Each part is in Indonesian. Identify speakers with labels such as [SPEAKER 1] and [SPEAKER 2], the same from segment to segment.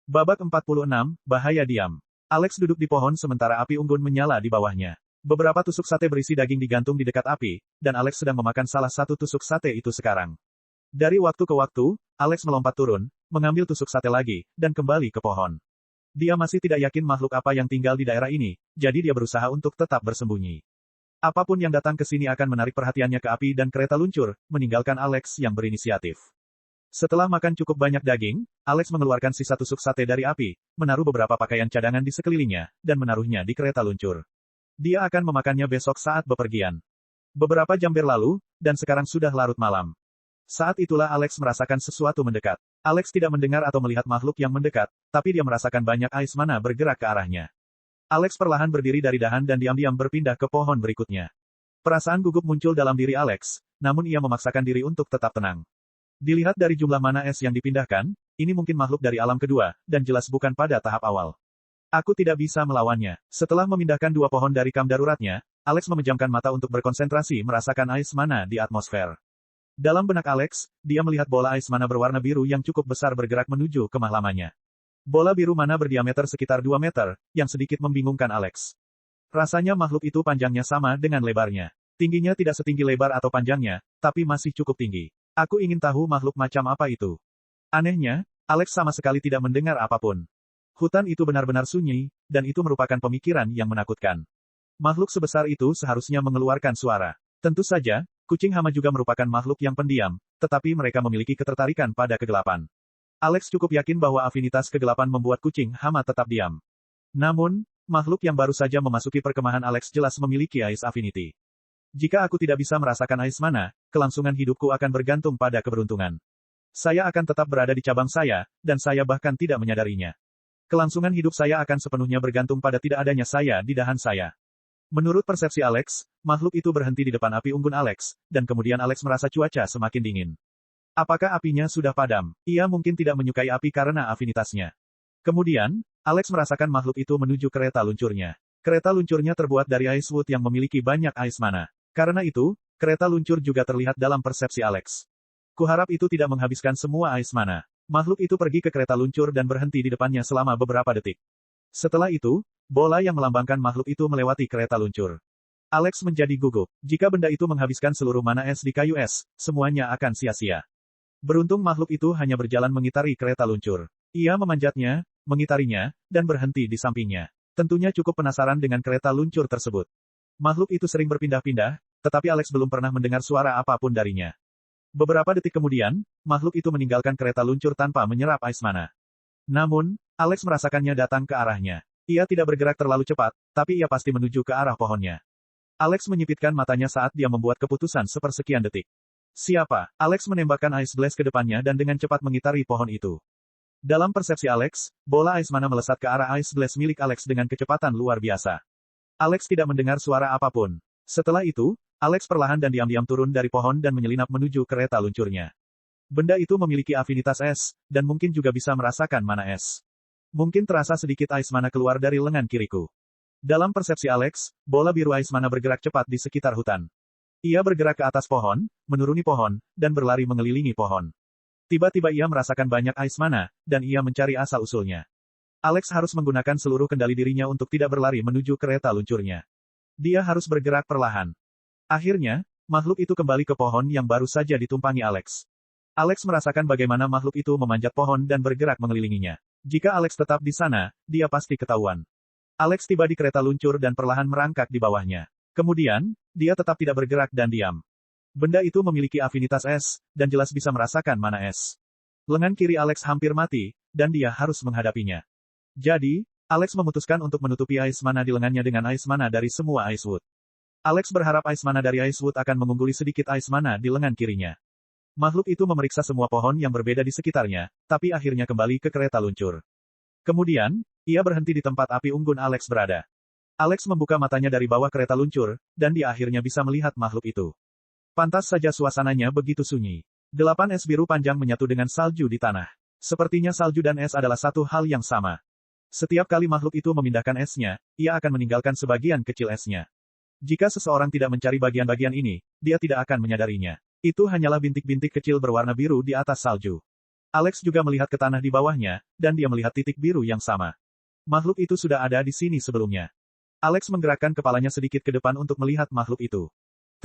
[SPEAKER 1] Babak 46, bahaya diam. Alex duduk di pohon sementara api unggun menyala di bawahnya. Beberapa tusuk sate berisi daging digantung di dekat api, dan Alex sedang memakan salah satu tusuk sate itu sekarang. Dari waktu ke waktu, Alex melompat turun, mengambil tusuk sate lagi, dan kembali ke pohon. Dia masih tidak yakin makhluk apa yang tinggal di daerah ini, jadi dia berusaha untuk tetap bersembunyi. Apapun yang datang ke sini akan menarik perhatiannya ke api dan kereta luncur, meninggalkan Alex yang berinisiatif. Setelah makan cukup banyak daging, Alex mengeluarkan sisa tusuk sate dari api, menaruh beberapa pakaian cadangan di sekelilingnya, dan menaruhnya di kereta luncur. Dia akan memakannya besok saat bepergian. Beberapa jam berlalu, dan sekarang sudah larut malam. Saat itulah Alex merasakan sesuatu mendekat. Alex tidak mendengar atau melihat makhluk yang mendekat, tapi dia merasakan banyak ais mana bergerak ke arahnya. Alex perlahan berdiri dari dahan dan diam-diam berpindah ke pohon berikutnya. Perasaan gugup muncul dalam diri Alex, namun ia memaksakan diri untuk tetap tenang. Dilihat dari jumlah mana es yang dipindahkan, ini mungkin makhluk dari alam kedua, dan jelas bukan pada tahap awal. Aku tidak bisa melawannya. Setelah memindahkan dua pohon dari kam daruratnya, Alex memejamkan mata untuk berkonsentrasi merasakan ais mana di atmosfer. Dalam benak Alex, dia melihat bola ais mana berwarna biru yang cukup besar bergerak menuju kemahlamannya. Bola biru mana berdiameter sekitar 2 meter, yang sedikit membingungkan Alex. Rasanya makhluk itu panjangnya sama dengan lebarnya. Tingginya tidak setinggi lebar atau panjangnya, tapi masih cukup tinggi. Aku ingin tahu makhluk macam apa itu. Anehnya, Alex sama sekali tidak mendengar apapun. Hutan itu benar-benar sunyi, dan itu merupakan pemikiran yang menakutkan. Makhluk sebesar itu seharusnya mengeluarkan suara. Tentu saja, kucing hama juga merupakan makhluk yang pendiam, tetapi mereka memiliki ketertarikan pada kegelapan. Alex cukup yakin bahwa afinitas kegelapan membuat kucing hama tetap diam. Namun, makhluk yang baru saja memasuki perkemahan Alex jelas memiliki Ice Affinity. Jika aku tidak bisa merasakan Ice mana, kelangsungan hidupku akan bergantung pada keberuntungan. Saya akan tetap berada di cabang saya, dan saya bahkan tidak menyadarinya. Kelangsungan hidup saya akan sepenuhnya bergantung pada tidak adanya saya di dahan saya. Menurut persepsi Alex, makhluk itu berhenti di depan api unggun Alex, dan kemudian Alex merasa cuaca semakin dingin. Apakah apinya sudah padam? Ia mungkin tidak menyukai api karena afinitasnya. Kemudian, Alex merasakan makhluk itu menuju kereta luncurnya. Kereta luncurnya terbuat dari ice wood yang memiliki banyak ice mana. Karena itu, kereta luncur juga terlihat dalam persepsi Alex. Kuharap itu tidak menghabiskan semua ice mana. Makhluk itu pergi ke kereta luncur dan berhenti di depannya selama beberapa detik. Setelah itu, bola yang melambangkan makhluk itu melewati kereta luncur. Alex menjadi gugup. Jika benda itu menghabiskan seluruh mana es di kayu es, semuanya akan sia-sia. Beruntung makhluk itu hanya berjalan mengitari kereta luncur. Ia memanjatnya, mengitarinya, dan berhenti di sampingnya. Tentunya cukup penasaran dengan kereta luncur tersebut. Makhluk itu sering berpindah-pindah, tetapi Alex belum pernah mendengar suara apapun darinya. Beberapa detik kemudian, makhluk itu meninggalkan kereta luncur tanpa menyerap ice mana. Namun, Alex merasakannya datang ke arahnya. Ia tidak bergerak terlalu cepat, tapi ia pasti menuju ke arah pohonnya. Alex menyipitkan matanya saat dia membuat keputusan sepersekian detik. Siapa? Alex menembakkan Ice Blast ke depannya dan dengan cepat mengitari pohon itu. Dalam persepsi Alex, bola Ice mana melesat ke arah Ice Blast milik Alex dengan kecepatan luar biasa. Alex tidak mendengar suara apapun. Setelah itu, Alex perlahan dan diam-diam turun dari pohon dan menyelinap menuju kereta luncurnya. Benda itu memiliki afinitas es, dan mungkin juga bisa merasakan mana es. Mungkin terasa sedikit Ice mana keluar dari lengan kiriku. Dalam persepsi Alex, bola biru Ice mana bergerak cepat di sekitar hutan. Ia bergerak ke atas pohon, menuruni pohon, dan berlari mengelilingi pohon. Tiba-tiba ia merasakan banyak ice mana, dan ia mencari asal-usulnya. Alex harus menggunakan seluruh kendali dirinya untuk tidak berlari menuju kereta luncurnya. Dia harus bergerak perlahan. Akhirnya, makhluk itu kembali ke pohon yang baru saja ditumpangi Alex. Alex merasakan bagaimana makhluk itu memanjat pohon dan bergerak mengelilinginya. Jika Alex tetap di sana, dia pasti ketahuan. Alex tiba di kereta luncur dan perlahan merangkak di bawahnya. Kemudian, dia tetap tidak bergerak dan diam. Benda itu memiliki afinitas es, dan jelas bisa merasakan mana es. Lengan kiri Alex hampir mati, dan dia harus menghadapinya. Jadi, Alex memutuskan untuk menutupi ice mana di lengannya dengan ice mana dari semua ice wood. Alex berharap ice mana dari ice wood akan mengungguli sedikit ice mana di lengan kirinya. Makhluk itu memeriksa semua pohon yang berbeda di sekitarnya, tapi akhirnya kembali ke kereta luncur. Kemudian, ia berhenti di tempat api unggun Alex berada. Alex membuka matanya dari bawah kereta luncur, dan dia akhirnya bisa melihat makhluk itu. Pantas saja suasananya begitu sunyi. 8 es biru panjang menyatu dengan salju di tanah. Sepertinya salju dan es adalah satu hal yang sama. Setiap kali makhluk itu memindahkan esnya, ia akan meninggalkan sebagian kecil esnya. Jika seseorang tidak mencari bagian-bagian ini, dia tidak akan menyadarinya. Itu hanyalah bintik-bintik kecil berwarna biru di atas salju. Alex juga melihat ke tanah di bawahnya, dan dia melihat titik biru yang sama. Makhluk itu sudah ada di sini sebelumnya. Alex menggerakkan kepalanya sedikit ke depan untuk melihat makhluk itu.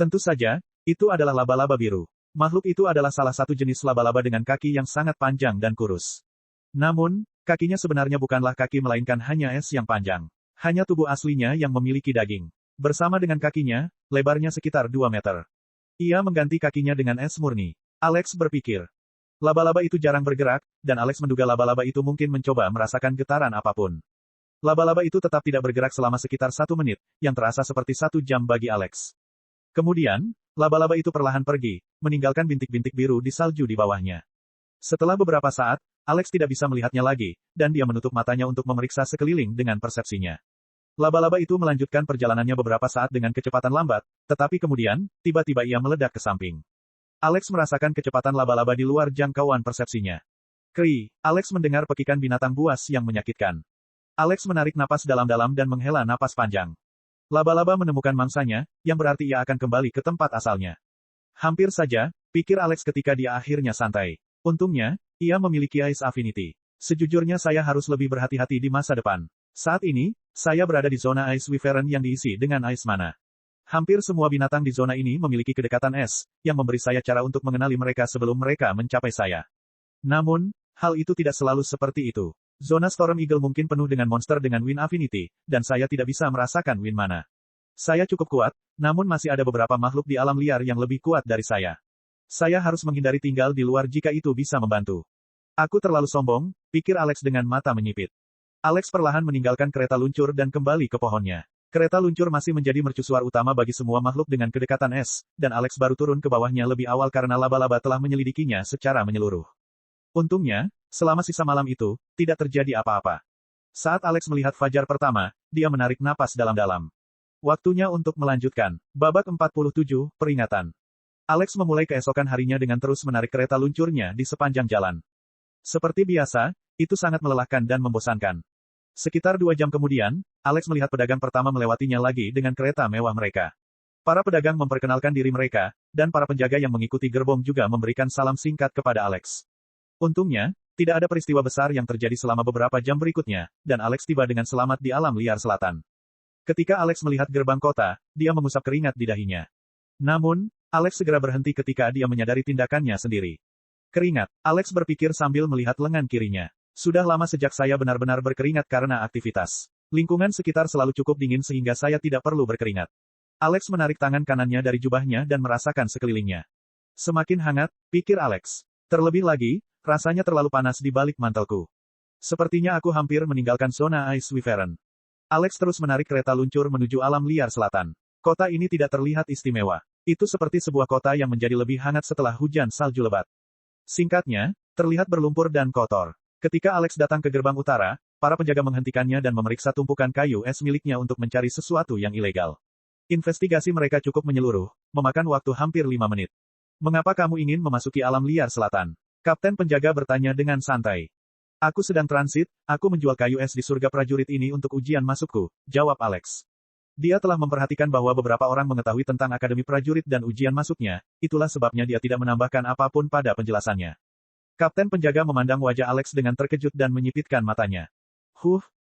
[SPEAKER 1] Tentu saja, itu adalah laba-laba biru. Makhluk itu adalah salah satu jenis laba-laba dengan kaki yang sangat panjang dan kurus. Namun, kakinya sebenarnya bukanlah kaki melainkan hanya es yang panjang. Hanya tubuh aslinya yang memiliki daging. Bersama dengan kakinya, lebarnya sekitar 2 meter. Ia mengganti kakinya dengan es murni. Alex berpikir. Laba-laba itu jarang bergerak, dan Alex menduga laba-laba itu mungkin mencoba merasakan getaran apapun. Laba-laba itu tetap tidak bergerak selama sekitar 1 menit, yang terasa seperti 1 jam bagi Alex. Kemudian, laba-laba itu perlahan pergi, meninggalkan bintik-bintik biru di salju di bawahnya. Setelah beberapa saat, Alex tidak bisa melihatnya lagi, dan dia menutup matanya untuk memeriksa sekeliling dengan persepsinya. Laba-laba itu melanjutkan perjalanannya beberapa saat dengan kecepatan lambat, tetapi kemudian, tiba-tiba ia meledak ke samping. Alex merasakan kecepatan laba-laba di luar jangkauan persepsinya. Kri, Alex mendengar pekikan binatang buas yang menyakitkan. Alex menarik napas dalam-dalam dan menghela napas panjang. Laba-laba menemukan mangsanya, yang berarti ia akan kembali ke tempat asalnya. Hampir saja, pikir Alex ketika dia akhirnya santai. Untungnya, ia memiliki Ice Affinity. Sejujurnya saya harus lebih berhati-hati di masa depan. Saat ini, saya berada di zona Ice Wyvern yang diisi dengan Ice Mana. Hampir semua binatang di zona ini memiliki kedekatan es, yang memberi saya cara untuk mengenali mereka sebelum mereka mencapai saya. Namun, hal itu tidak selalu seperti itu. Zona Storm Eagle mungkin penuh dengan monster dengan Wind Affinity, dan saya tidak bisa merasakan Wind Mana. Saya cukup kuat, namun masih ada beberapa makhluk di alam liar yang lebih kuat dari saya. Saya harus menghindari tinggal di luar jika itu bisa membantu. Aku terlalu sombong, pikir Alex dengan mata menyipit. Alex perlahan meninggalkan kereta luncur dan kembali ke pohonnya. Kereta luncur masih menjadi mercusuar utama bagi semua makhluk dengan kedekatan es, dan Alex baru turun ke bawahnya lebih awal karena laba-laba telah menyelidikinya secara menyeluruh. Untungnya, selama sisa malam itu, tidak terjadi apa-apa. Saat Alex melihat fajar pertama, dia menarik napas dalam-dalam. Waktunya untuk melanjutkan. Babak 47, peringatan. Alex memulai keesokan harinya dengan terus menarik kereta luncurnya di sepanjang jalan. Seperti biasa, itu sangat melelahkan dan membosankan. Sekitar 2 jam kemudian, Alex melihat pedagang pertama melewatinya lagi dengan kereta mewah mereka. Para pedagang memperkenalkan diri mereka, dan para penjaga yang mengikuti gerbong juga memberikan salam singkat kepada Alex. Untungnya, tidak ada peristiwa besar yang terjadi selama beberapa jam berikutnya, dan Alex tiba dengan selamat di alam liar selatan. Ketika Alex melihat gerbang kota, dia mengusap keringat di dahinya. Namun, Alex segera berhenti ketika dia menyadari tindakannya sendiri. Keringat, Alex berpikir sambil melihat lengan kirinya. Sudah lama sejak saya benar-benar berkeringat karena aktivitas. Lingkungan sekitar selalu cukup dingin sehingga saya tidak perlu berkeringat. Alex menarik tangan kanannya dari jubahnya dan merasakan sekelilingnya. Semakin hangat, pikir Alex. Terlebih lagi, rasanya terlalu panas di balik mantelku. Sepertinya aku hampir meninggalkan zona Ice Wyvern. Alex terus menarik kereta luncur menuju alam liar selatan. Kota ini tidak terlihat istimewa. Itu seperti sebuah kota yang menjadi lebih hangat setelah hujan salju lebat. Singkatnya, terlihat berlumpur dan kotor. Ketika Alex datang ke gerbang utara, para penjaga menghentikannya dan memeriksa tumpukan kayu es miliknya untuk mencari sesuatu yang ilegal. Investigasi mereka cukup menyeluruh, memakan waktu hampir 5 menit. Mengapa kamu ingin memasuki alam liar selatan? Kapten penjaga bertanya dengan santai. Aku sedang transit, aku menjual kayu es di surga prajurit ini untuk ujian masukku, jawab Alex. Dia telah memperhatikan bahwa beberapa orang mengetahui tentang akademi prajurit dan ujian masuknya, itulah sebabnya dia tidak menambahkan apapun pada penjelasannya. Kapten penjaga memandang wajah Alex dengan terkejut dan menyipitkan matanya.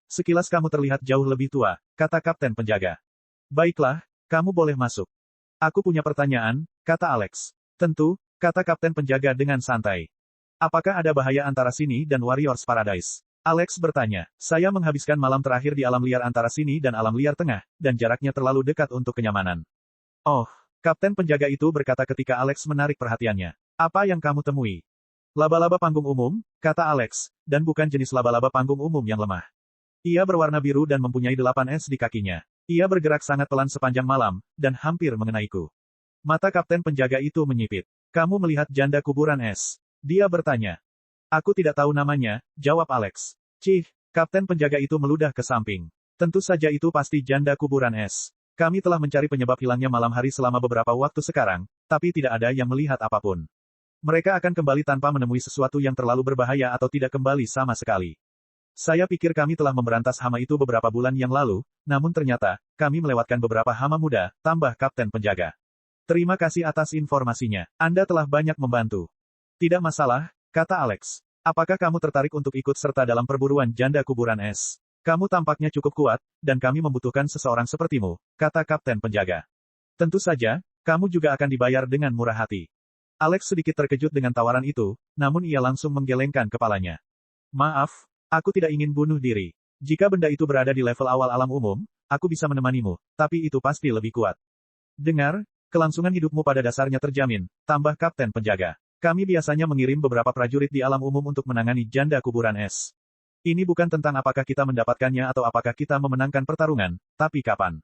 [SPEAKER 1] Sekilas kamu terlihat jauh lebih tua, kata kapten penjaga. Baiklah, kamu boleh masuk. Aku punya pertanyaan, kata Alex. Tentu, kata kapten penjaga dengan santai. Apakah ada bahaya antara sini dan Warriors Paradise? Alex bertanya. Saya menghabiskan malam terakhir di alam liar antara sini dan alam liar tengah, dan jaraknya terlalu dekat untuk kenyamanan. Oh, kapten penjaga itu berkata ketika Alex menarik perhatiannya. Apa yang kamu temui? Laba-laba panggung umum, kata Alex, dan bukan jenis laba-laba panggung umum yang lemah. Ia berwarna biru dan mempunyai 8 es di kakinya. Ia bergerak sangat pelan sepanjang malam, dan hampir mengenaiku. Mata kapten penjaga itu menyipit. Kamu melihat janda kuburan es? Dia bertanya. Aku tidak tahu namanya, jawab Alex. Kapten penjaga itu meludah ke samping. Tentu saja itu pasti janda kuburan es. Kami telah mencari penyebab hilangnya malam hari selama beberapa waktu sekarang, tapi tidak ada yang melihat apapun. Mereka akan kembali tanpa menemui sesuatu yang terlalu berbahaya atau tidak kembali sama sekali. Saya pikir kami telah memberantas hama itu beberapa bulan yang lalu, namun ternyata, kami melewatkan beberapa hama muda, tambah kapten penjaga. Terima kasih atas informasinya. Anda telah banyak membantu. Tidak masalah, kata Alex. Apakah kamu tertarik untuk ikut serta dalam perburuan janda kuburan es? Kamu tampaknya cukup kuat, dan kami membutuhkan seseorang sepertimu, kata kapten penjaga. Tentu saja, kamu juga akan dibayar dengan murah hati. Alex sedikit terkejut dengan tawaran itu, namun ia langsung menggelengkan kepalanya. Maaf, aku tidak ingin bunuh diri. Jika benda itu berada di level awal alam umum, aku bisa menemanimu, tapi itu pasti lebih kuat. Dengar, kelangsungan hidupmu pada dasarnya terjamin, tambah kapten penjaga. Kami biasanya mengirim beberapa prajurit di alam umum untuk menangani janda kuburan es. Ini bukan tentang apakah kita mendapatkannya atau apakah kita memenangkan pertarungan, tapi kapan.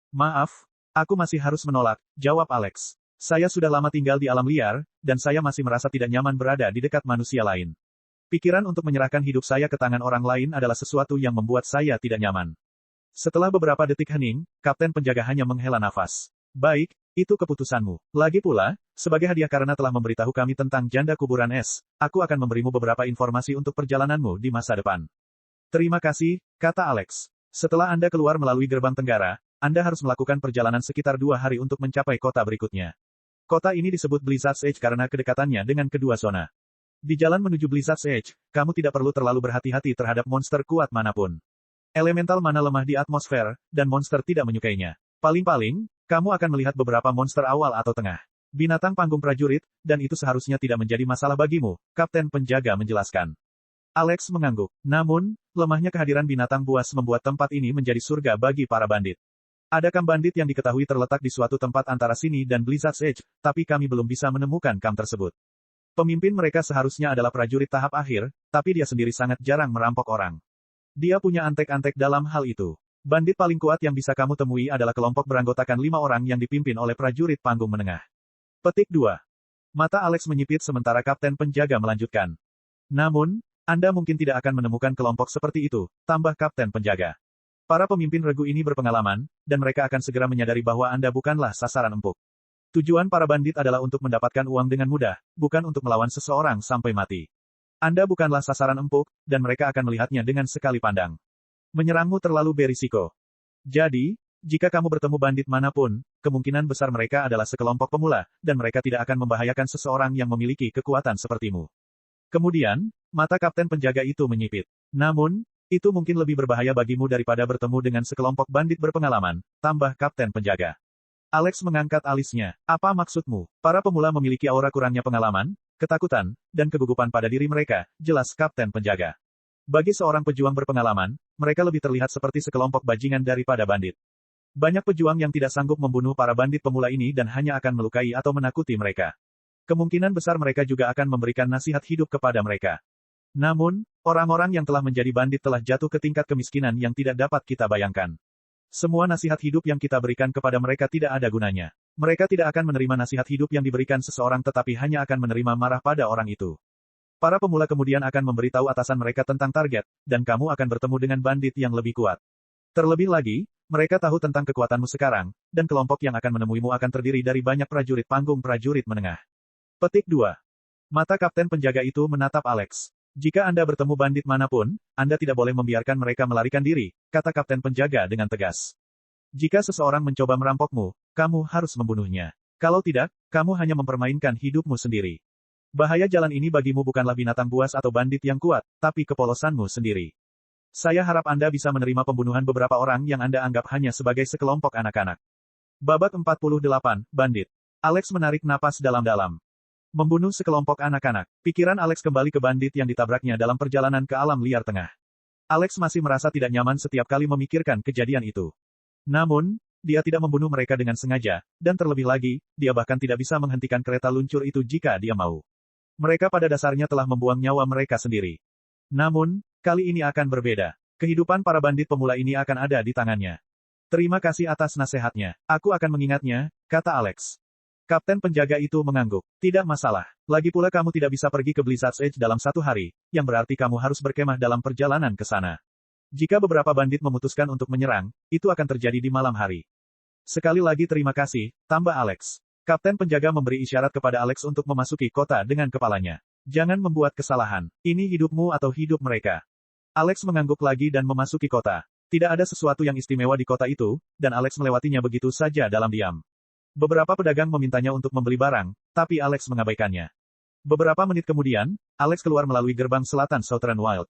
[SPEAKER 1] Maaf, aku masih harus menolak, jawab Alex. Saya sudah lama tinggal di alam liar, dan saya masih merasa tidak nyaman berada di dekat manusia lain. Pikiran untuk menyerahkan hidup saya ke tangan orang lain adalah sesuatu yang membuat saya tidak nyaman. Setelah beberapa detik hening, kapten penjaga hanya menghela nafas. Baik, itu keputusanmu. Lagi pula, sebagai hadiah karena telah memberitahu kami tentang janda kuburan es, aku akan memberimu beberapa informasi untuk perjalananmu di masa depan. Terima kasih, kata Alex. Setelah Anda keluar melalui gerbang tenggara, Anda harus melakukan perjalanan sekitar 2 hari untuk mencapai kota berikutnya. Kota ini disebut Blizzard's Edge karena kedekatannya dengan kedua zona. Di jalan menuju Blizzard's Edge, kamu tidak perlu terlalu berhati-hati terhadap monster kuat manapun. Elemental mana lemah di atmosfer, dan monster tidak menyukainya. Paling-paling, kamu akan melihat beberapa monster awal atau tengah. Binatang panggung prajurit, dan itu seharusnya tidak menjadi masalah bagimu, kapten penjaga menjelaskan. Alex mengangguk. Namun, lemahnya kehadiran binatang buas membuat tempat ini menjadi surga bagi para bandit. Ada kamp bandit yang diketahui terletak di suatu tempat antara sini dan Blizzard's Edge, tapi kami belum bisa menemukan kamp tersebut. Pemimpin mereka seharusnya adalah prajurit tahap akhir, tapi dia sendiri sangat jarang merampok orang. Dia punya antek-antek dalam hal itu. Bandit paling kuat yang bisa kamu temui adalah kelompok beranggotakan 5 orang yang dipimpin oleh prajurit panggung menengah. Petik 2. Mata Alex menyipit sementara kapten penjaga melanjutkan. Namun, Anda mungkin tidak akan menemukan kelompok seperti itu, tambah kapten penjaga. Para pemimpin regu ini berpengalaman, dan mereka akan segera menyadari bahwa Anda bukanlah sasaran empuk. Tujuan para bandit adalah untuk mendapatkan uang dengan mudah, bukan untuk melawan seseorang sampai mati. Anda bukanlah sasaran empuk, dan mereka akan melihatnya dengan sekali pandang. Menyerangmu terlalu berisiko. Jadi, jika kamu bertemu bandit manapun, kemungkinan besar mereka adalah sekelompok pemula, dan mereka tidak akan membahayakan seseorang yang memiliki kekuatan sepertimu. Kemudian, mata kapten penjaga itu menyipit. Namun, itu mungkin lebih berbahaya bagimu daripada bertemu dengan sekelompok bandit berpengalaman, tambah kapten penjaga. Alex mengangkat alisnya. Apa maksudmu? Para pemula memiliki aura kurangnya pengalaman, ketakutan, dan kegugupan pada diri mereka, jelas kapten penjaga. Bagi seorang pejuang berpengalaman, mereka lebih terlihat seperti sekelompok bajingan daripada bandit. Banyak pejuang yang tidak sanggup membunuh para bandit pemula ini dan hanya akan melukai atau menakuti mereka. Kemungkinan besar mereka juga akan memberikan nasihat hidup kepada mereka. Namun, orang-orang yang telah menjadi bandit telah jatuh ke tingkat kemiskinan yang tidak dapat kita bayangkan. Semua nasihat hidup yang kita berikan kepada mereka tidak ada gunanya. Mereka tidak akan menerima nasihat hidup yang diberikan seseorang tetapi hanya akan menerima marah pada orang itu. Para pemula kemudian akan memberitahu atasan mereka tentang target, dan kamu akan bertemu dengan bandit yang lebih kuat. Terlebih lagi, mereka tahu tentang kekuatanmu sekarang, dan kelompok yang akan menemuimu akan terdiri dari banyak prajurit panggung prajurit menengah. Petik 2. Mata kapten penjaga itu menatap Alex. Jika Anda bertemu bandit manapun, Anda tidak boleh membiarkan mereka melarikan diri, kata kapten penjaga dengan tegas. Jika seseorang mencoba merampokmu, kamu harus membunuhnya. Kalau tidak, kamu hanya mempermainkan hidupmu sendiri. Bahaya jalan ini bagimu bukanlah binatang buas atau bandit yang kuat, tapi kepolosanmu sendiri. Saya harap Anda bisa menerima pembunuhan beberapa orang yang Anda anggap hanya sebagai sekelompok anak-anak. Babak 48, Bandit. Alex menarik napas dalam-dalam. Membunuh sekelompok anak-anak. Pikiran Alex kembali ke bandit yang ditabraknya dalam perjalanan ke alam liar tengah. Alex masih merasa tidak nyaman setiap kali memikirkan kejadian itu. Namun, dia tidak membunuh mereka dengan sengaja, dan terlebih lagi, dia bahkan tidak bisa menghentikan kereta luncur itu jika dia mau. Mereka pada dasarnya telah membuang nyawa mereka sendiri. Namun, kali ini akan berbeda. Kehidupan para bandit pemula ini akan ada di tangannya. Terima kasih atas nasihatnya. Aku akan mengingatnya, kata Alex. Kapten penjaga itu mengangguk. Tidak masalah. Lagi pula kamu tidak bisa pergi ke Blizzard's Edge dalam 1 hari, yang berarti kamu harus berkemah dalam perjalanan ke sana. Jika beberapa bandit memutuskan untuk menyerang, itu akan terjadi di malam hari. Sekali lagi terima kasih, tambah Alex. Kapten penjaga memberi isyarat kepada Alex untuk memasuki kota dengan kepalanya. Jangan membuat kesalahan. Ini hidupmu atau hidup mereka. Alex mengangguk lagi dan memasuki kota. Tidak ada sesuatu yang istimewa di kota itu, dan Alex melewatinya begitu saja dalam diam. Beberapa pedagang memintanya untuk membeli barang, tapi Alex mengabaikannya. Beberapa menit kemudian, Alex keluar melalui gerbang selatan Southern Wild.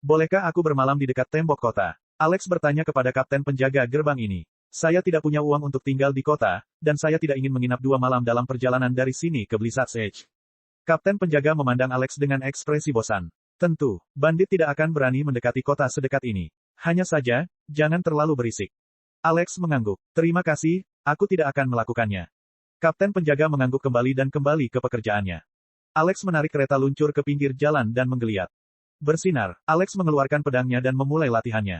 [SPEAKER 1] Bolehkah aku bermalam di dekat tembok kota? Alex bertanya kepada kapten penjaga gerbang ini. Saya tidak punya uang untuk tinggal di kota, dan saya tidak ingin menginap 2 malam dalam perjalanan dari sini ke Blizzard's Edge. Kapten penjaga memandang Alex dengan ekspresi bosan. Tentu, bandit tidak akan berani mendekati kota sedekat ini. Hanya saja, jangan terlalu berisik. Alex mengangguk. Terima kasih, aku tidak akan melakukannya. Kapten penjaga mengangguk kembali dan kembali ke pekerjaannya. Alex menarik kereta luncur ke pinggir jalan dan menggeliat. Bersinar, Alex mengeluarkan pedangnya dan memulai latihannya.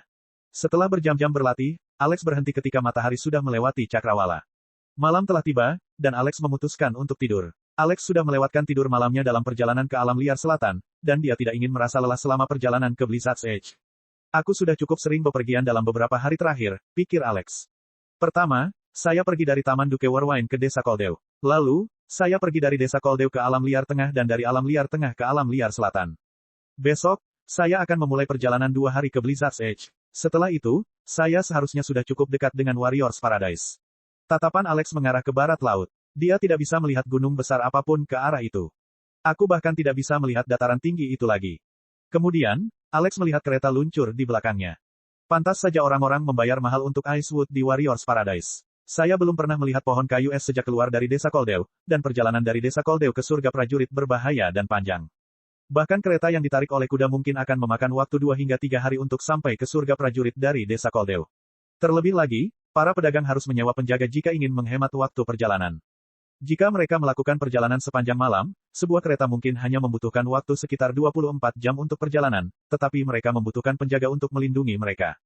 [SPEAKER 1] Setelah berjam-jam berlatih, Alex berhenti ketika matahari sudah melewati cakrawala. Malam telah tiba, dan Alex memutuskan untuk tidur. Alex sudah melewatkan tidur malamnya dalam perjalanan ke alam liar selatan, dan dia tidak ingin merasa lelah selama perjalanan ke Blizzard's Edge. Aku sudah cukup sering bepergian dalam beberapa hari terakhir, pikir Alex. Pertama, saya pergi dari Taman Duke Warwine ke Desa Koldew. Lalu, saya pergi dari Desa Koldew ke alam liar tengah dan dari alam liar tengah ke alam liar selatan. Besok, saya akan memulai perjalanan 2 hari ke Blizzard's Edge. Setelah itu, saya seharusnya sudah cukup dekat dengan Warriors Paradise. Tatapan Alex mengarah ke barat laut. Dia tidak bisa melihat gunung besar apapun ke arah itu. Aku bahkan tidak bisa melihat dataran tinggi itu lagi. Kemudian, Alex melihat kereta luncur di belakangnya. Pantas saja orang-orang membayar mahal untuk Icewood di Warriors Paradise. Saya belum pernah melihat pohon kayu es sejak keluar dari Desa Koldew, dan perjalanan dari Desa Koldew ke surga prajurit berbahaya dan panjang. Bahkan kereta yang ditarik oleh kuda mungkin akan memakan waktu 2 hingga 3 hari untuk sampai ke surga prajurit dari Desa Koldew. Terlebih lagi, para pedagang harus menyewa penjaga jika ingin menghemat waktu perjalanan. Jika mereka melakukan perjalanan sepanjang malam, sebuah kereta mungkin hanya membutuhkan waktu sekitar 24 jam untuk perjalanan, tetapi mereka membutuhkan penjaga untuk melindungi mereka.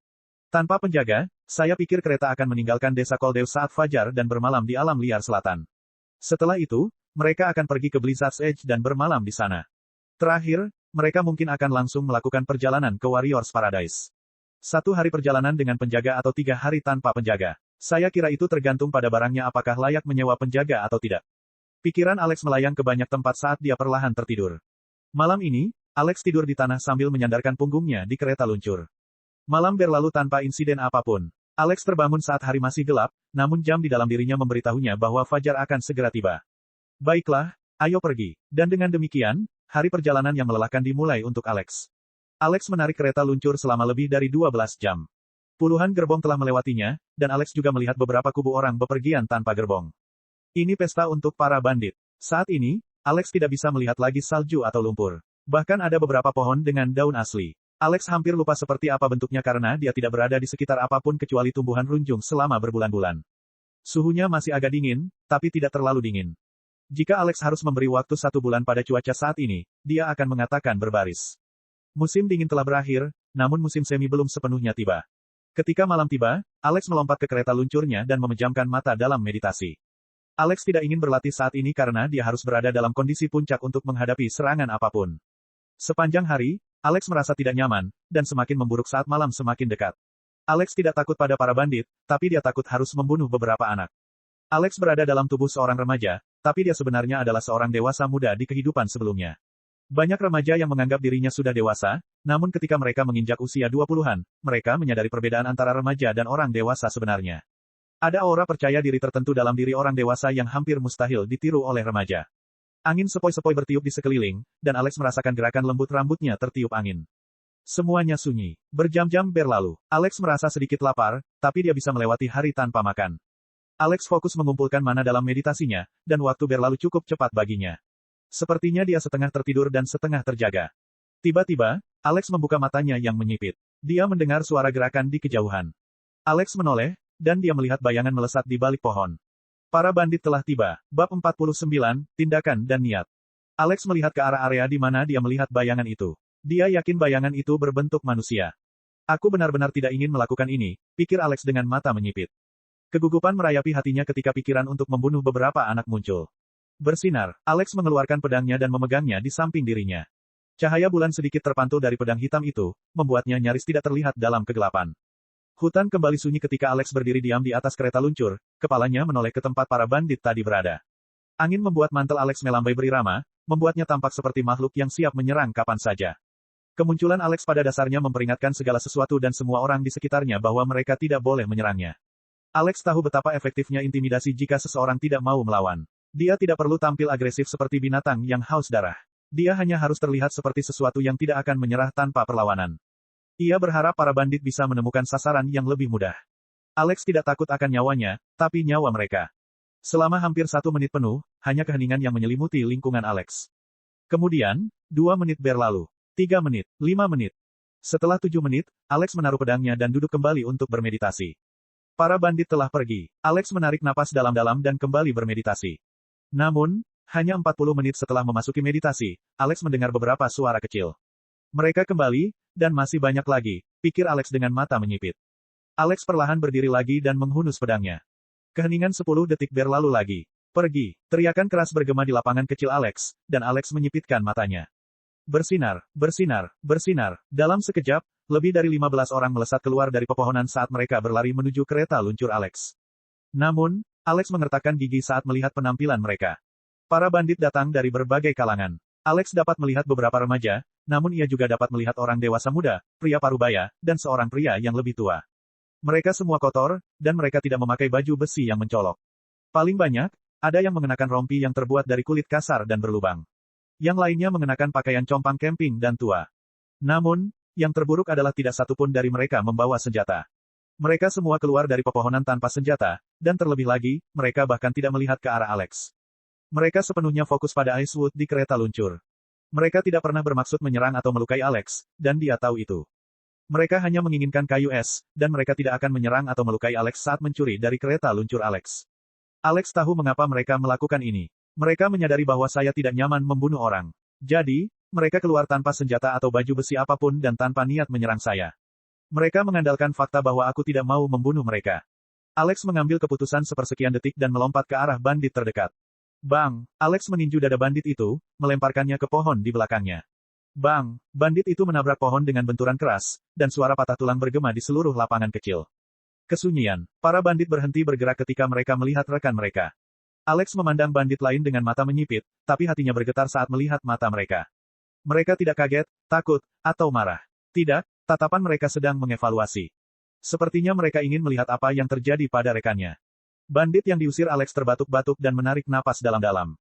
[SPEAKER 1] Tanpa penjaga, saya pikir kereta akan meninggalkan Desa Koldew saat fajar dan bermalam di alam liar selatan. Setelah itu, mereka akan pergi ke Blizzard's Edge dan bermalam di sana. Terakhir, mereka mungkin akan langsung melakukan perjalanan ke Warriors Paradise. 1 hari perjalanan dengan penjaga atau 3 hari tanpa penjaga. Saya kira itu tergantung pada barangnya apakah layak menyewa penjaga atau tidak. Pikiran Alex melayang ke banyak tempat saat dia perlahan tertidur. Malam ini, Alex tidur di tanah sambil menyandarkan punggungnya di kereta luncur. Malam berlalu tanpa insiden apapun. Alex terbangun saat hari masih gelap, namun jam di dalam dirinya memberitahunya bahwa fajar akan segera tiba. Baiklah, ayo pergi. Dan dengan demikian, hari perjalanan yang melelahkan dimulai untuk Alex. Alex menarik kereta luncur selama lebih dari 12 jam. Puluhan gerbong telah melewatinya, dan Alex juga melihat beberapa kubu orang bepergian tanpa gerbong. Ini pesta untuk para bandit. Saat ini, Alex tidak bisa melihat lagi salju atau lumpur. Bahkan ada beberapa pohon dengan daun asli. Alex hampir lupa seperti apa bentuknya karena dia tidak berada di sekitar apapun kecuali tumbuhan runjung selama berbulan-bulan. Suhunya masih agak dingin, tapi tidak terlalu dingin. Jika Alex harus memberi waktu 1 bulan pada cuaca saat ini, dia akan mengatakan berbaris. Musim dingin telah berakhir, namun musim semi belum sepenuhnya tiba. Ketika malam tiba, Alex melompat ke kereta luncurnya dan memejamkan mata dalam meditasi. Alex tidak ingin berlatih saat ini karena dia harus berada dalam kondisi puncak untuk menghadapi serangan apapun. Sepanjang hari, Alex merasa tidak nyaman, dan semakin memburuk saat malam semakin dekat. Alex tidak takut pada para bandit, tapi dia takut harus membunuh beberapa anak. Alex berada dalam tubuh seorang remaja, tapi dia sebenarnya adalah seorang dewasa muda di kehidupan sebelumnya. Banyak remaja yang menganggap dirinya sudah dewasa, namun ketika mereka menginjak usia 20-an, mereka menyadari perbedaan antara remaja dan orang dewasa sebenarnya. Ada aura percaya diri tertentu dalam diri orang dewasa yang hampir mustahil ditiru oleh remaja. Angin sepoi-sepoi bertiup di sekeliling, dan Alex merasakan gerakan lembut rambutnya tertiup angin. Semuanya sunyi. Berjam-jam berlalu. Alex merasa sedikit lapar, tapi dia bisa melewati hari tanpa makan. Alex fokus mengumpulkan mana dalam meditasinya, dan waktu berlalu cukup cepat baginya. Sepertinya dia setengah tertidur dan setengah terjaga. Tiba-tiba, Alex membuka matanya yang menyipit. Dia mendengar suara gerakan di kejauhan. Alex menoleh, dan dia melihat bayangan melesat di balik pohon. Para bandit telah tiba. Bab 49, Tindakan dan Niat. Alex melihat ke arah area di mana dia melihat bayangan itu. Dia yakin bayangan itu berbentuk manusia. Aku benar-benar tidak ingin melakukan ini, pikir Alex dengan mata menyipit. Kegugupan merayapi hatinya ketika pikiran untuk membunuh beberapa anak muncul. Bersinar, Alex mengeluarkan pedangnya dan memegangnya di samping dirinya. Cahaya bulan sedikit terpantul dari pedang hitam itu, membuatnya nyaris tidak terlihat dalam kegelapan. Hutan kembali sunyi ketika Alex berdiri diam di atas kereta luncur, kepalanya menoleh ke tempat para bandit tadi berada. Angin membuat mantel Alex melambai berirama, membuatnya tampak seperti makhluk yang siap menyerang kapan saja. Kemunculan Alex pada dasarnya memperingatkan segala sesuatu dan semua orang di sekitarnya bahwa mereka tidak boleh menyerangnya. Alex tahu betapa efektifnya intimidasi jika seseorang tidak mau melawan. Dia tidak perlu tampil agresif seperti binatang yang haus darah. Dia hanya harus terlihat seperti sesuatu yang tidak akan menyerah tanpa perlawanan. Ia berharap para bandit bisa menemukan sasaran yang lebih mudah. Alex tidak takut akan nyawanya, tapi nyawa mereka. Selama hampir 1 menit penuh, hanya keheningan yang menyelimuti lingkungan Alex. Kemudian, 2 menit berlalu. 3 menit, 5 menit. Setelah 7 menit, Alex menaruh pedangnya dan duduk kembali untuk bermeditasi. Para bandit telah pergi. Alex menarik napas dalam-dalam dan kembali bermeditasi. Namun, hanya 40 menit setelah memasuki meditasi, Alex mendengar beberapa suara kecil. Mereka kembali, dan masih banyak lagi, pikir Alex dengan mata menyipit. Alex perlahan berdiri lagi dan menghunus pedangnya. Keheningan 10 detik berlalu lagi. Pergi, teriakan keras bergema di lapangan kecil Alex, dan Alex menyipitkan matanya. Bersinar, bersinar, bersinar. Dalam sekejap, lebih dari 15 orang melesat keluar dari pepohonan saat mereka berlari menuju kereta luncur Alex. Namun, Alex mengertakkan gigi saat melihat penampilan mereka. Para bandit datang dari berbagai kalangan. Alex dapat melihat beberapa remaja, namun ia juga dapat melihat orang dewasa muda, pria parubaya, dan seorang pria yang lebih tua. Mereka semua kotor, dan mereka tidak memakai baju besi yang mencolok. Paling banyak, ada yang mengenakan rompi yang terbuat dari kulit kasar dan berlubang. Yang lainnya mengenakan pakaian compang camping dan tua. Namun, yang terburuk adalah tidak satupun dari mereka membawa senjata. Mereka semua keluar dari pepohonan tanpa senjata, dan terlebih lagi, mereka bahkan tidak melihat ke arah Alex. Mereka sepenuhnya fokus pada Icewood di kereta luncur. Mereka tidak pernah bermaksud menyerang atau melukai Alex, dan dia tahu itu. Mereka hanya menginginkan kayu es, dan mereka tidak akan menyerang atau melukai Alex saat mencuri dari kereta luncur Alex. Alex tahu mengapa mereka melakukan ini. Mereka menyadari bahwa saya tidak nyaman membunuh orang. Jadi, mereka keluar tanpa senjata atau baju besi apapun dan tanpa niat menyerang saya. Mereka mengandalkan fakta bahwa aku tidak mau membunuh mereka. Alex mengambil keputusan sepersekian detik dan melompat ke arah bandit terdekat. Bang! Alex meninju dada bandit itu, melemparkannya ke pohon di belakangnya. Bang! Bandit itu menabrak pohon dengan benturan keras, dan suara patah tulang bergema di seluruh lapangan kecil. Kesunyian. Para bandit berhenti bergerak ketika mereka melihat rekan mereka. Alex memandang bandit lain dengan mata menyipit, tapi hatinya bergetar saat melihat mata mereka. Mereka tidak kaget, takut, atau marah. Tidak, tatapan mereka sedang mengevaluasi. Sepertinya mereka ingin melihat apa yang terjadi pada rekannya. Bandit yang diusir Alex terbatuk-batuk dan menarik napas dalam-dalam.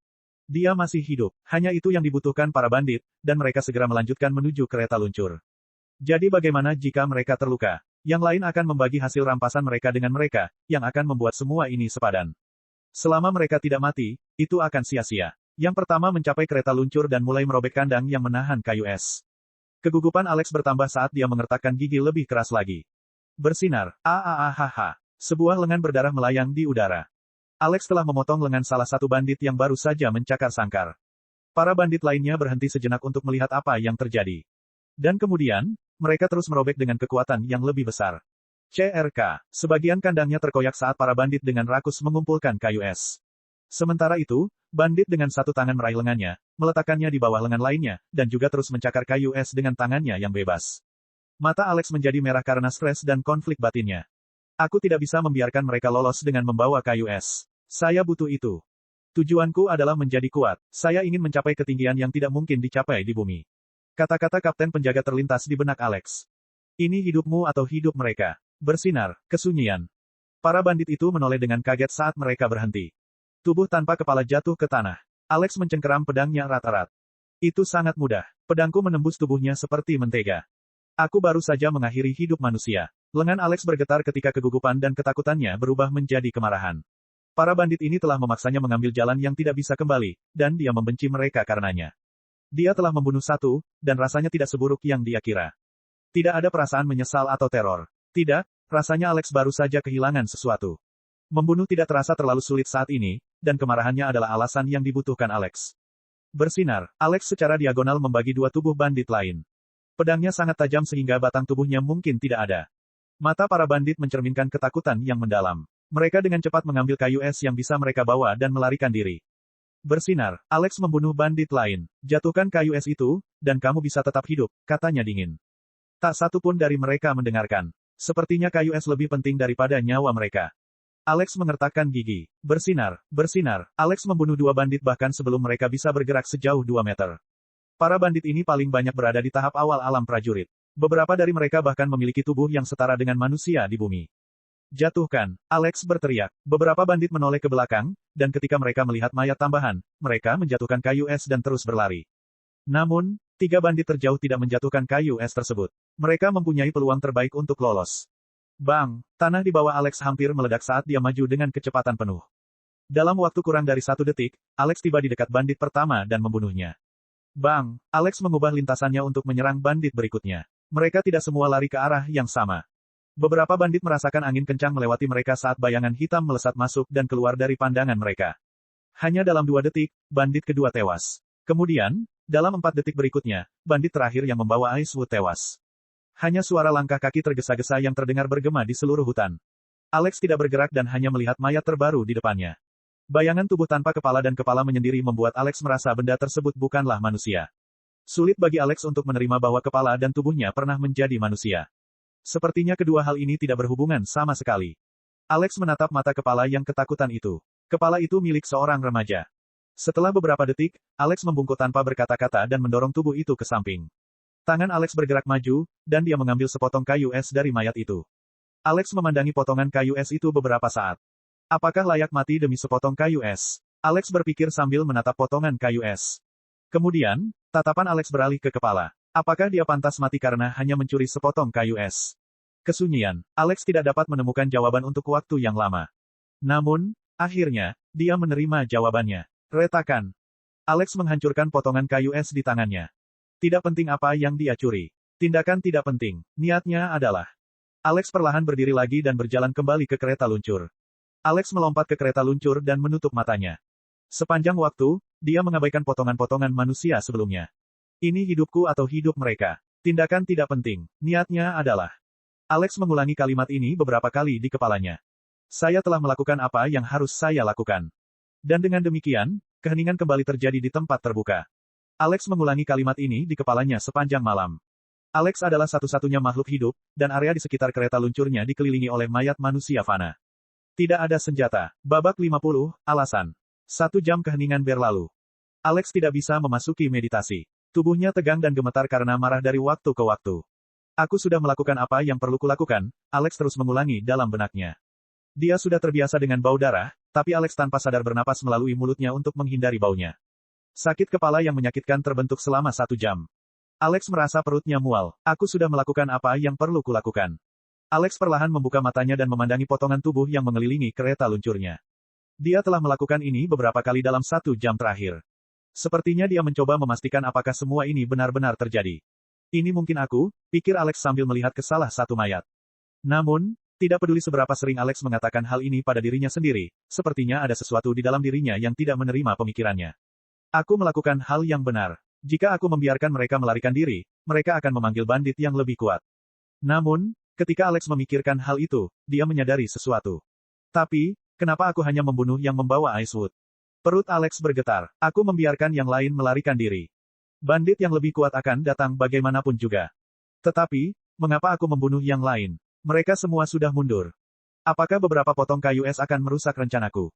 [SPEAKER 1] Dia masih hidup, hanya itu yang dibutuhkan para bandit, dan mereka segera melanjutkan menuju kereta luncur. Jadi bagaimana jika mereka terluka? Yang lain akan membagi hasil rampasan mereka dengan mereka, yang akan membuat semua ini sepadan. Selama mereka tidak mati, itu akan sia-sia. Yang pertama mencapai kereta luncur dan mulai merobek kandang yang menahan kayu es. Kegugupan Alex bertambah saat dia mengertakkan gigi lebih keras lagi. Bersinar, sebuah lengan berdarah melayang di udara. Alex telah memotong lengan salah satu bandit yang baru saja mencakar sangkar. Para bandit lainnya berhenti sejenak untuk melihat apa yang terjadi. Dan kemudian, mereka terus merobek dengan kekuatan yang lebih besar. CRK, sebagian kandangnya terkoyak saat para bandit dengan rakus mengumpulkan kayu es. Sementara itu, bandit dengan satu tangan meraih lengannya, meletakkannya di bawah lengan lainnya, dan juga terus mencakar kayu es dengan tangannya yang bebas. Mata Alex menjadi merah karena stres dan konflik batinnya. Aku tidak bisa membiarkan mereka lolos dengan membawa kayu es. Saya butuh itu. Tujuanku adalah menjadi kuat. Saya ingin mencapai ketinggian yang tidak mungkin dicapai di bumi. Kata-kata kapten penjaga terlintas di benak Alex. Ini hidupmu atau hidup mereka. Bersinar, kesunyian. Para bandit itu menoleh dengan kaget saat mereka berhenti. Tubuh tanpa kepala jatuh ke tanah. Alex mencengkeram pedangnya erat-erat. Itu sangat mudah. Pedangku menembus tubuhnya seperti mentega. Aku baru saja mengakhiri hidup manusia. Lengan Alex bergetar ketika kegugupan dan ketakutannya berubah menjadi kemarahan. Para bandit ini telah memaksanya mengambil jalan yang tidak bisa kembali, dan dia membenci mereka karenanya. Dia telah membunuh satu, dan rasanya tidak seburuk yang dia kira. Tidak ada perasaan menyesal atau teror. Tidak, rasanya Alex baru saja kehilangan sesuatu. Membunuh tidak terasa terlalu sulit saat ini, dan kemarahannya adalah alasan yang dibutuhkan Alex. Bersinar, Alex secara diagonal membagi dua tubuh bandit lain. Pedangnya sangat tajam sehingga batang tubuhnya mungkin tidak ada. Mata para bandit mencerminkan ketakutan yang mendalam. Mereka dengan cepat mengambil kayu es yang bisa mereka bawa dan melarikan diri. Bersinar, Alex membunuh bandit lain. Jatuhkan kayu es itu, dan kamu bisa tetap hidup, katanya dingin. Tak satu pun dari mereka mendengarkan. Sepertinya kayu es lebih penting daripada nyawa mereka. Alex mengertakkan gigi. Bersinar, bersinar. Alex membunuh dua bandit bahkan sebelum mereka bisa bergerak sejauh 2 meter. Para bandit ini paling banyak berada di tahap awal alam prajurit. Beberapa dari mereka bahkan memiliki tubuh yang setara dengan manusia di bumi. Jatuhkan, Alex berteriak. Beberapa bandit menoleh ke belakang, dan ketika mereka melihat mayat tambahan, mereka menjatuhkan kayu es dan terus berlari. Namun, 3 bandit terjauh tidak menjatuhkan kayu es tersebut. Mereka mempunyai peluang terbaik untuk lolos. Bang! Tanah di bawah Alex hampir meledak saat dia maju dengan kecepatan penuh. Dalam waktu kurang dari 1 detik, Alex tiba di dekat bandit pertama dan membunuhnya. Bang! Alex mengubah lintasannya untuk menyerang bandit berikutnya. Mereka tidak semua lari ke arah yang sama. Beberapa bandit merasakan angin kencang melewati mereka saat bayangan hitam melesat masuk dan keluar dari pandangan mereka. Hanya dalam 2 detik, bandit kedua tewas. Kemudian, dalam 4 detik berikutnya, bandit terakhir yang membawa Icewood tewas. Hanya suara langkah kaki tergesa-gesa yang terdengar bergema di seluruh hutan. Alex tidak bergerak dan hanya melihat mayat terbaru di depannya. Bayangan tubuh tanpa kepala dan kepala menyendiri membuat Alex merasa benda tersebut bukanlah manusia. Sulit bagi Alex untuk menerima bahwa kepala dan tubuhnya pernah menjadi manusia. Sepertinya kedua hal ini tidak berhubungan sama sekali. Alex menatap mata kepala yang ketakutan itu. Kepala itu milik seorang remaja. Setelah beberapa detik, Alex membungkuk tanpa berkata-kata dan mendorong tubuh itu ke samping. Tangan Alex bergerak maju, dan dia mengambil sepotong kayu es dari mayat itu. Alex memandangi potongan kayu es itu beberapa saat. Apakah layak mati demi sepotong kayu es? Alex berpikir sambil menatap potongan kayu es. Kemudian, tatapan Alex beralih ke kepala. Apakah dia pantas mati karena hanya mencuri sepotong kayu es? Kesunyian. Alex tidak dapat menemukan jawaban untuk waktu yang lama. Namun, akhirnya, dia menerima jawabannya. Retakan. Alex menghancurkan potongan kayu es di tangannya. Tidak penting apa yang dia curi. Tindakan tidak penting. Niatnya adalah. Alex perlahan berdiri lagi dan berjalan kembali ke kereta luncur. Alex melompat ke kereta luncur dan menutup matanya. Sepanjang waktu, dia mengabaikan potongan-potongan manusia sebelumnya. Ini hidupku atau hidup mereka. Tindakan tidak penting. Niatnya adalah. Alex mengulangi kalimat ini beberapa kali di kepalanya. Saya telah melakukan apa yang harus saya lakukan. Dan dengan demikian, keheningan kembali terjadi di tempat terbuka. Alex mengulangi kalimat ini di kepalanya sepanjang malam. Alex adalah satu-satunya makhluk hidup, dan area di sekitar kereta luncurnya dikelilingi oleh mayat manusia fana. Tidak ada senjata. Babak 50, alasan. 1 jam keheningan berlalu. Alex tidak bisa memasuki meditasi. Tubuhnya tegang dan gemetar karena marah dari waktu ke waktu. Aku sudah melakukan apa yang perlu kulakukan, Alex terus mengulangi dalam benaknya. Dia sudah terbiasa dengan bau darah, tapi Alex tanpa sadar bernapas melalui mulutnya untuk menghindari baunya. Sakit kepala yang menyakitkan terbentuk selama 1 jam. Alex merasa perutnya mual. Aku sudah melakukan apa yang perlu kulakukan. Alex perlahan membuka matanya dan memandangi potongan tubuh yang mengelilingi kereta luncurnya. Dia telah melakukan ini beberapa kali dalam 1 jam terakhir. Sepertinya dia mencoba memastikan apakah semua ini benar-benar terjadi. Ini mungkin aku, pikir Alex sambil melihat ke salah satu mayat. Namun, tidak peduli seberapa sering Alex mengatakan hal ini pada dirinya sendiri, sepertinya ada sesuatu di dalam dirinya yang tidak menerima pemikirannya. Aku melakukan hal yang benar. Jika aku membiarkan mereka melarikan diri, mereka akan memanggil bandit yang lebih kuat. Namun, ketika Alex memikirkan hal itu, dia menyadari sesuatu. Tapi, kenapa aku hanya membunuh yang membawa Icewood? Perut Alex bergetar. Aku membiarkan yang lain melarikan diri. Bandit yang lebih kuat akan datang bagaimanapun juga. Tetapi, mengapa aku membunuh yang lain? Mereka semua sudah mundur. Apakah beberapa potong kayu es akan merusak rencanaku?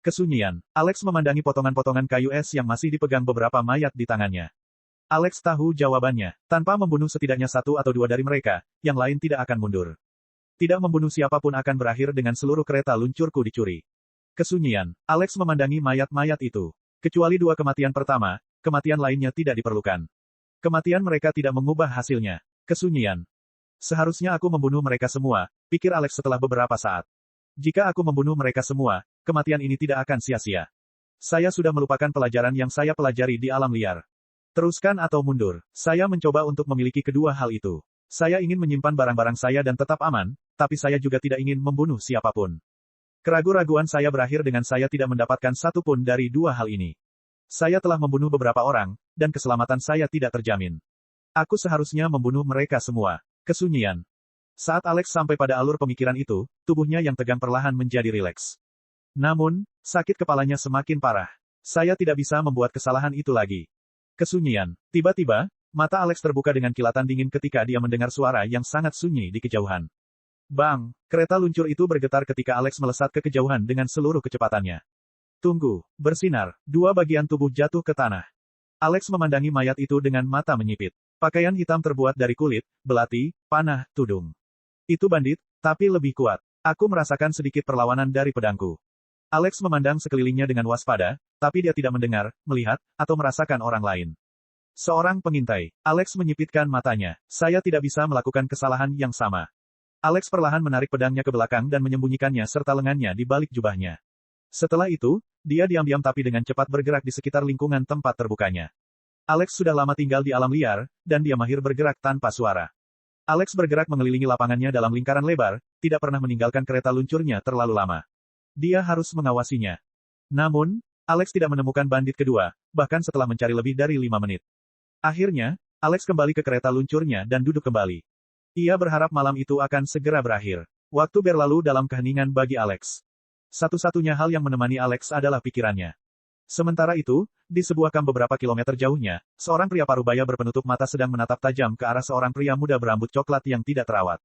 [SPEAKER 1] Kesunyian. Alex memandangi potongan-potongan kayu es yang masih dipegang beberapa mayat di tangannya. Alex tahu jawabannya. Tanpa membunuh setidaknya 1 atau 2 dari mereka, yang lain tidak akan mundur. Tidak membunuh siapapun akan berakhir dengan seluruh kereta luncurku dicuri. Kesunyian. Alex memandangi mayat-mayat itu. Kecuali 2 kematian pertama, kematian lainnya tidak diperlukan. Kematian mereka tidak mengubah hasilnya. Kesunyian. Seharusnya aku membunuh mereka semua, pikir Alex setelah beberapa saat. Jika aku membunuh mereka semua, kematian ini tidak akan sia-sia. Saya sudah melupakan pelajaran yang saya pelajari di alam liar. Teruskan atau mundur. Saya mencoba untuk memiliki kedua hal itu. Saya ingin menyimpan barang-barang saya dan tetap aman, tapi saya juga tidak ingin membunuh siapapun. Keraguan-raguan saya berakhir dengan saya tidak mendapatkan satu pun dari 2 hal ini. Saya telah membunuh beberapa orang, dan keselamatan saya tidak terjamin. Aku seharusnya membunuh mereka semua. Kesunyian. Saat Alex sampai pada alur pemikiran itu, tubuhnya yang tegang perlahan menjadi rileks. Namun, sakit kepalanya semakin parah. Saya tidak bisa membuat kesalahan itu lagi. Kesunyian. Tiba-tiba, mata Alex terbuka dengan kilatan dingin ketika dia mendengar suara yang sangat sunyi di kejauhan. Bang! Kereta luncur itu bergetar ketika Alex melesat ke kejauhan dengan seluruh kecepatannya. Tunggu! Bersinar. 2 bagian tubuh jatuh ke tanah. Alex memandangi mayat itu dengan mata menyipit. Pakaian hitam terbuat dari kulit, belati, panah, tudung. Itu bandit, tapi lebih kuat. Aku merasakan sedikit perlawanan dari pedangku. Alex memandang sekelilingnya dengan waspada, tapi dia tidak mendengar, melihat, atau merasakan orang lain. Seorang pengintai. Alex menyipitkan matanya. Saya tidak bisa melakukan kesalahan yang sama. Alex perlahan menarik pedangnya ke belakang dan menyembunyikannya serta lengannya di balik jubahnya. Setelah itu, dia diam-diam tapi dengan cepat bergerak di sekitar lingkungan tempat terbukanya. Alex sudah lama tinggal di alam liar, dan dia mahir bergerak tanpa suara. Alex bergerak mengelilingi lapangannya dalam lingkaran lebar, tidak pernah meninggalkan kereta luncurnya terlalu lama. Dia harus mengawasinya. Namun, Alex tidak menemukan bandit kedua, bahkan setelah mencari lebih dari 5 menit. Akhirnya, Alex kembali ke kereta luncurnya dan duduk kembali. Ia berharap malam itu akan segera berakhir. Waktu berlalu dalam keheningan bagi Alex. Satu-satunya hal yang menemani Alex adalah pikirannya. Sementara itu, di sebuah kamp beberapa kilometer jauhnya, seorang pria parubaya berpenutup mata sedang menatap tajam ke arah seorang pria muda berambut coklat yang tidak terawat.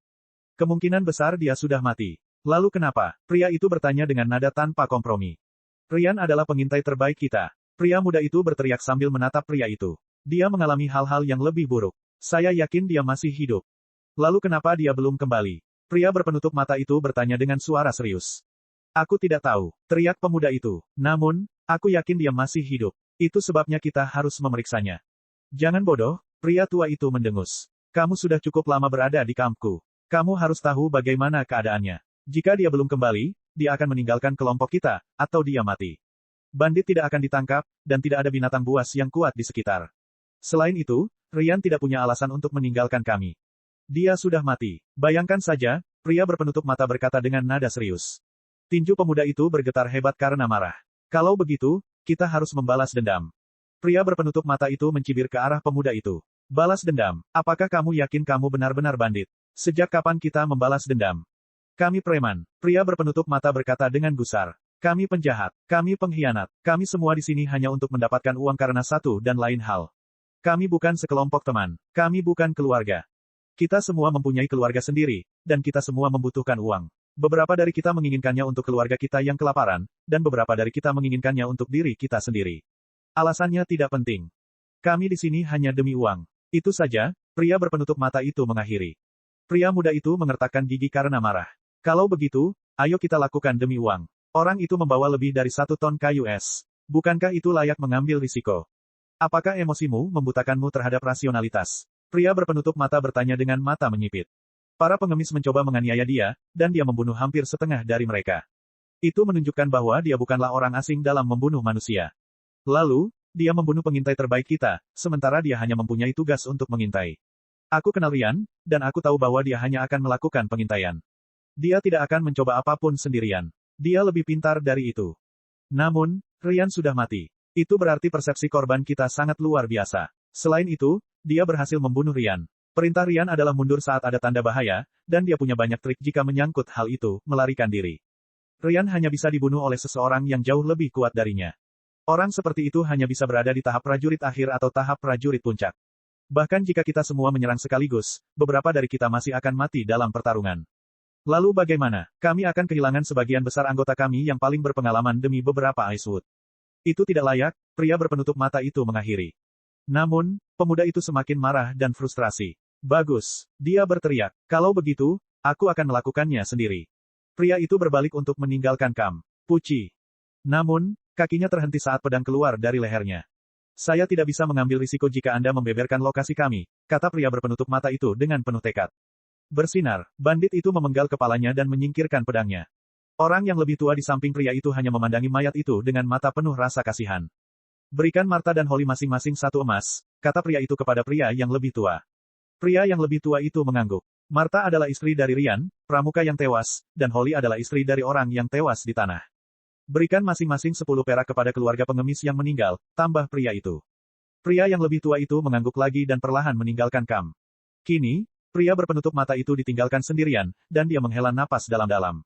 [SPEAKER 1] Kemungkinan besar dia sudah mati. Lalu kenapa? Pria itu bertanya dengan nada tanpa kompromi. Ryan adalah pengintai terbaik kita. Pria muda itu berteriak sambil menatap pria itu. Dia mengalami hal-hal yang lebih buruk. Saya yakin dia masih hidup. Lalu kenapa dia belum kembali? Pria berpenutup mata itu bertanya dengan suara serius. Aku tidak tahu, teriak pemuda itu. Namun, aku yakin dia masih hidup. Itu sebabnya kita harus memeriksanya. Jangan bodoh, pria tua itu mendengus. Kamu sudah cukup lama berada di kampku. Kamu harus tahu bagaimana keadaannya. Jika dia belum kembali, dia akan meninggalkan kelompok kita, atau dia mati. Bandit tidak akan ditangkap, dan tidak ada binatang buas yang kuat di sekitar. Selain itu, Ryan tidak punya alasan untuk meninggalkan kami. Dia sudah mati. Bayangkan saja, pria berpenutup mata berkata dengan nada serius. Tinju pemuda itu bergetar hebat karena marah. Kalau begitu, kita harus membalas dendam. Pria berpenutup mata itu mencibir ke arah pemuda itu. Balas dendam. Apakah kamu yakin kamu benar-benar bandit? Sejak kapan kita membalas dendam? Kami preman. Pria berpenutup mata berkata dengan gusar. Kami penjahat. Kami pengkhianat. Kami semua di sini hanya untuk mendapatkan uang karena satu dan lain hal. Kami bukan sekelompok teman. Kami bukan keluarga. Kita semua mempunyai keluarga sendiri, dan kita semua membutuhkan uang. Beberapa dari kita menginginkannya untuk keluarga kita yang kelaparan, dan beberapa dari kita menginginkannya untuk diri kita sendiri. Alasannya tidak penting. Kami di sini hanya demi uang. Itu saja, pria berpenutup mata itu mengakhiri. Pria muda itu mengertakkan gigi karena marah. Kalau begitu, ayo kita lakukan demi uang. Orang itu membawa lebih dari 1 ton kayu es. Bukankah itu layak mengambil risiko? Apakah emosimu membutakanmu terhadap rasionalitas? Pria berpenutup mata bertanya dengan mata menyipit. Para pengemis mencoba menganiaya dia, dan dia membunuh hampir setengah dari mereka. Itu menunjukkan bahwa dia bukanlah orang asing dalam membunuh manusia. Lalu, dia membunuh pengintai terbaik kita, sementara dia hanya mempunyai tugas untuk mengintai. Aku kenal Ryan, dan aku tahu bahwa dia hanya akan melakukan pengintaian. Dia tidak akan mencoba apapun sendirian. Dia lebih pintar dari itu. Namun, Ryan sudah mati. Itu berarti persepsi korban kita sangat luar biasa. Selain itu, dia berhasil membunuh Ryan. Perintah Ryan adalah mundur saat ada tanda bahaya, dan dia punya banyak trik jika menyangkut hal itu, melarikan diri. Ryan hanya bisa dibunuh oleh seseorang yang jauh lebih kuat darinya. Orang seperti itu hanya bisa berada di tahap prajurit akhir atau tahap prajurit puncak. Bahkan jika kita semua menyerang sekaligus, beberapa dari kita masih akan mati dalam pertarungan. Lalu bagaimana? Kami akan kehilangan sebagian besar anggota kami yang paling berpengalaman demi beberapa Icewood. Itu tidak layak, pria berpenutup mata itu mengakhiri. Namun, pemuda itu semakin marah dan frustrasi. Bagus, dia berteriak. Kalau begitu, aku akan melakukannya sendiri. Pria itu berbalik untuk meninggalkan kamp. Puci. Namun, kakinya terhenti saat pedang keluar dari lehernya. Saya tidak bisa mengambil risiko jika Anda membeberkan lokasi kami, kata pria berpenutup mata itu dengan penuh tekad. Bersinar, bandit itu memenggal kepalanya dan menyingkirkan pedangnya. Orang yang lebih tua di samping pria itu hanya memandangi mayat itu dengan mata penuh rasa kasihan. Berikan Martha dan Holly masing-masing 1 emas, kata pria itu kepada pria yang lebih tua. Pria yang lebih tua itu mengangguk. Martha adalah istri dari Ryan, pramuka yang tewas, dan Holly adalah istri dari orang yang tewas di tanah. Berikan masing-masing 10 perak kepada keluarga pengemis yang meninggal, tambah pria itu. Pria yang lebih tua itu mengangguk lagi dan perlahan meninggalkan kamp. Kini, pria berpenutup mata itu ditinggalkan sendirian, dan dia menghela napas dalam-dalam.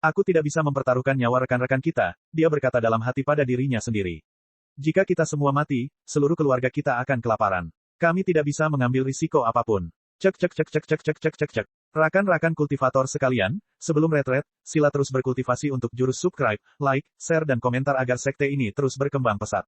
[SPEAKER 1] Aku tidak bisa mempertaruhkan nyawa rekan-rekan kita, dia berkata dalam hati pada dirinya sendiri. Jika kita semua mati, seluruh keluarga kita akan kelaparan. Kami tidak bisa mengambil risiko apapun. Cek cek cek cek cek cek cek cek cek. Rakan-rakan kultivator sekalian, sebelum retret, sila terus berkultivasi untuk jurus subscribe, like, share dan komentar agar sekte ini terus berkembang pesat.